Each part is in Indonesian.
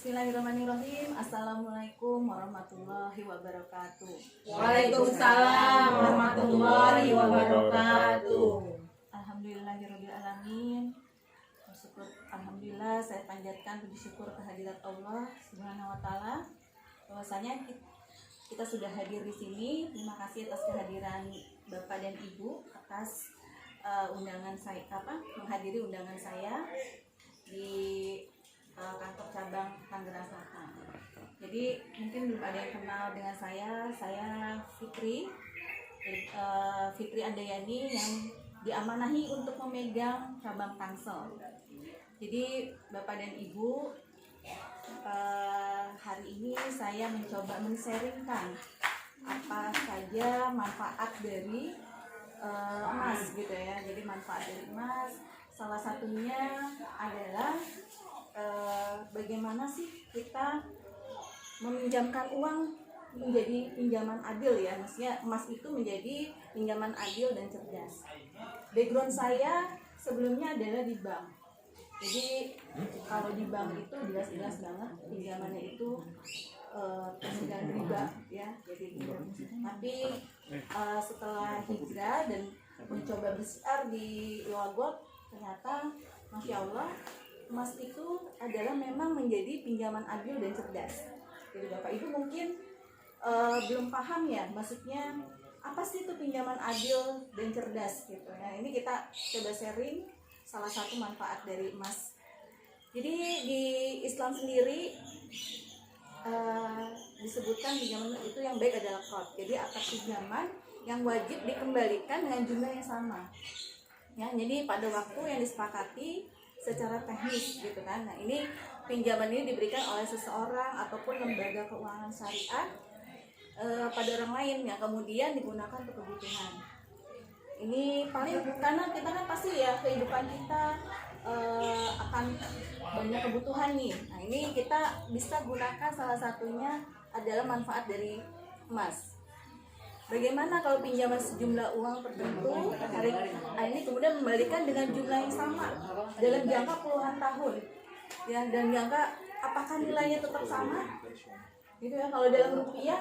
Bismillahirrahmanirrahim. Assalamualaikum warahmatullahi wabarakatuh. Waalaikumsalam warahmatullahi wabarakatuh. Alhamdulillahirabbil alamin. Bersyukur, alhamdulillah saya panjatkan puji syukur kehadirat Allah Subhanahu wa taala. Bahwasanya kita sudah hadir di sini. Terima kasih atas kehadiran Bapak dan Ibu atas undangan saya menghadiri undangan saya di kantor cabang Tangerang Selatan. Jadi mungkin belum ada yang kenal dengan saya Fitri Andayani yang diamanahi untuk memegang cabang Tangsel. Jadi Bapak dan Ibu, hari ini saya mencoba men-sharingkan apa saja manfaat dari emas gitu ya. Jadi manfaat dari emas salah satunya adalah bagaimana sih kita meminjamkan uang menjadi pinjaman adil ya, maksudnya emas itu menjadi pinjaman adil dan cerdas. Background saya sebelumnya adalah di bank. Jadi kalau di bank itu jelas-jelas banget pinjamannya itu terhindar riba ya. Jadi tapi setelah hijrah dan mencoba besar di Loagot, ternyata Masya Allah emas itu adalah memang menjadi pinjaman adil dan cerdas. Jadi Bapak Ibu mungkin belum paham ya, maksudnya apa sih itu pinjaman adil dan cerdas gitu. Nah ini kita coba sharing salah satu manfaat dari emas. Jadi di Islam sendiri disebutkan pinjaman itu yang baik adalah qard. Jadi akad pinjaman yang wajib dikembalikan dengan jumlah yang sama. Ya, jadi pada waktu yang disepakati secara teknis gitu kan. Nah ini pinjaman ini diberikan oleh seseorang ataupun lembaga keuangan syariah pada orang lain yang kemudian digunakan untuk kebutuhan. Ini paling karena kita kan pasti ya kehidupan kita akan banyak kebutuhan nih. Nah ini kita bisa gunakan salah satunya adalah manfaat dari emas. Bagaimana kalau pinjaman sejumlah uang tertentu hari ini kemudian membalikan dengan jumlah yang sama dalam jangka puluhan tahun ya, dan jangka apakah nilainya tetap sama gitu ya. Kalau dalam rupiah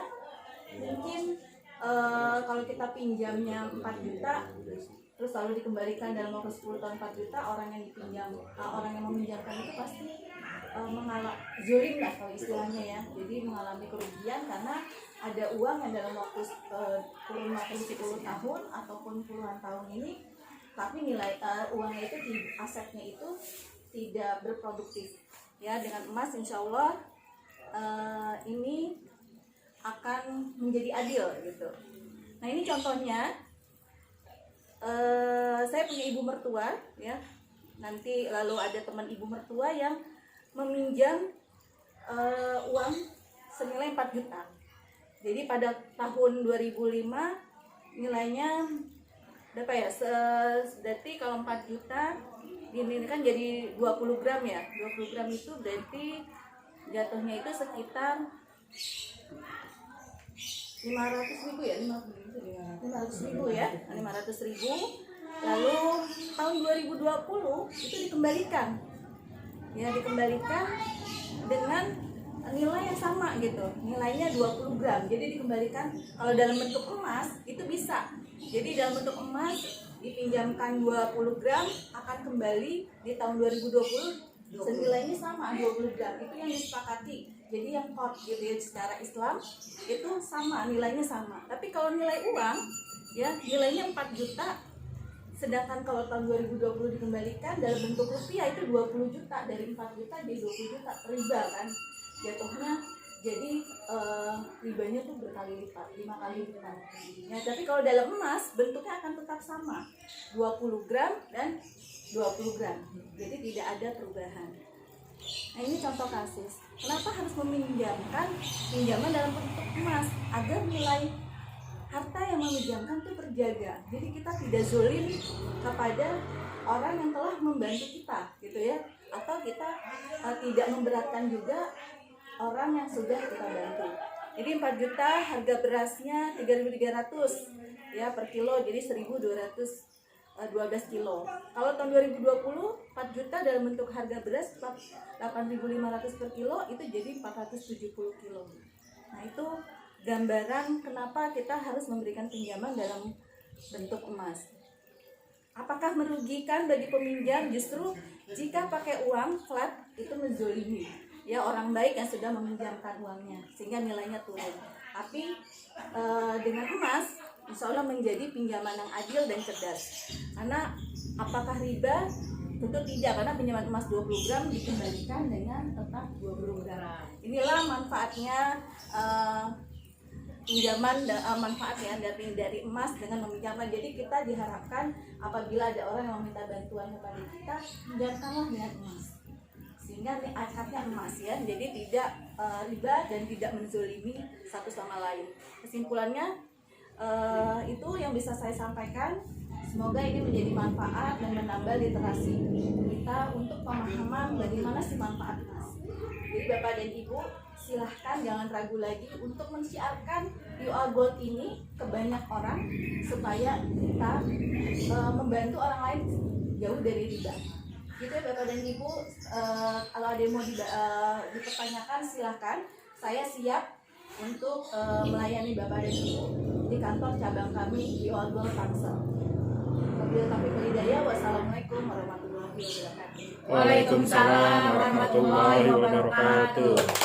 mungkin kalau kita pinjamnya 4 juta terus lalu dikembalikan dalam waktu 10 tahun 4 juta, orang yang meminjamkan itu pasti mengalami zolim lah kalau istilahnya ya. Jadi mengalami kerugian karena ada uang yang dalam waktu kurun waktu 10 tahun ataupun puluhan tahun ini, tapi nilai uangnya itu asetnya itu tidak berproduktif ya. Dengan emas insya Allah ini akan menjadi adil gitu. Nah ini contohnya, saya punya ibu mertua ya, nanti lalu ada teman ibu mertua yang meminjam uang senilai 4 juta. Jadi pada tahun 2005 nilainya berapa ya? Berarti kalau 4 juta ini kan jadi 20 gram ya. 20 gram itu berarti jatuhnya itu sekitar 500 ribu ya, 500 ribu ya, 500 ribu. Lalu tahun 2020 itu dikembalikan ya, dikembalikan dengan nilai yang sama gitu, nilainya 20 gram. Jadi dikembalikan kalau dalam bentuk emas itu bisa. Jadi dalam bentuk emas dipinjamkan 20 gram akan kembali di tahun 2020 senilainya sama 20 gram. Itu yang disepakati. Jadi yang qard gitu ya, secara Islam itu sama, nilainya sama. Tapi kalau nilai uang ya nilainya 4 juta, sedangkan kalau tahun 2020 dikembalikan dalam bentuk rupiah itu 20 juta, dari 4 juta jadi 20 juta, riba kan jatuhnya. Jadi ribanya tuh berkali lipat, 5 kali lipat ya. Tapi kalau dalam emas bentuknya akan tetap sama, 20 gram dan 20 gram, jadi tidak ada perubahan. Nah ini contoh kasus kenapa harus meminjamkan pinjaman dalam bentuk emas, agar nilai harta yang meminjamkan itu terjaga. Jadi kita tidak zolim kepada orang yang telah membantu kita gitu ya, atau kita tidak memberatkan juga orang yang sudah kita bantu. Jadi 4 juta harga berasnya 3.300 ya per kilo, jadi 1.200 12 kilo. Kalau tahun 2020 4 juta dalam bentuk harga beras 8.500 per kilo, itu jadi 470 kilo. Nah, itu gambaran kenapa kita harus memberikan pinjaman dalam bentuk emas. Apakah merugikan bagi peminjam? Justru jika pakai uang flat itu menzolimi ya orang baik yang sudah meminjamkan uangnya sehingga nilainya turun. Tapi dengan emas insya Allah menjadi pinjaman yang adil dan cerdas. Karena apakah riba? Tentu tidak, karena pinjaman emas 20 gram dikembalikan dengan tetap 20 gram. Inilah manfaatnya pinjaman, manfaatnya dari emas dengan meminjamkan. Jadi kita diharapkan apabila ada orang yang meminta bantuan kepada kita, pinjamkanlah dengan emas, sehingga akadnya emas ya, jadi tidak riba dan tidak menzolimi satu sama lain. Kesimpulannya itu yang bisa saya sampaikan. Semoga ini menjadi manfaat dan menambah literasi kita untuk pemahaman bagaimana sih manfaat emas. Jadi Bapak dan Ibu, silahkan jangan ragu lagi untuk mensiarkan UA Gold ini ke banyak orang supaya kita membantu orang lain jauh dari riba. Gitu ya Bapak dan Ibu, kalau ada yang mau dipertanyakan silahkan. Saya siap untuk melayani Bapak dan Ibu di kantor cabang kami UA Gold Tangsel. Wassalamualaikum warahmatullahi wabarakatuh. Waalaikumsalam warahmatullahi wabarakatuh.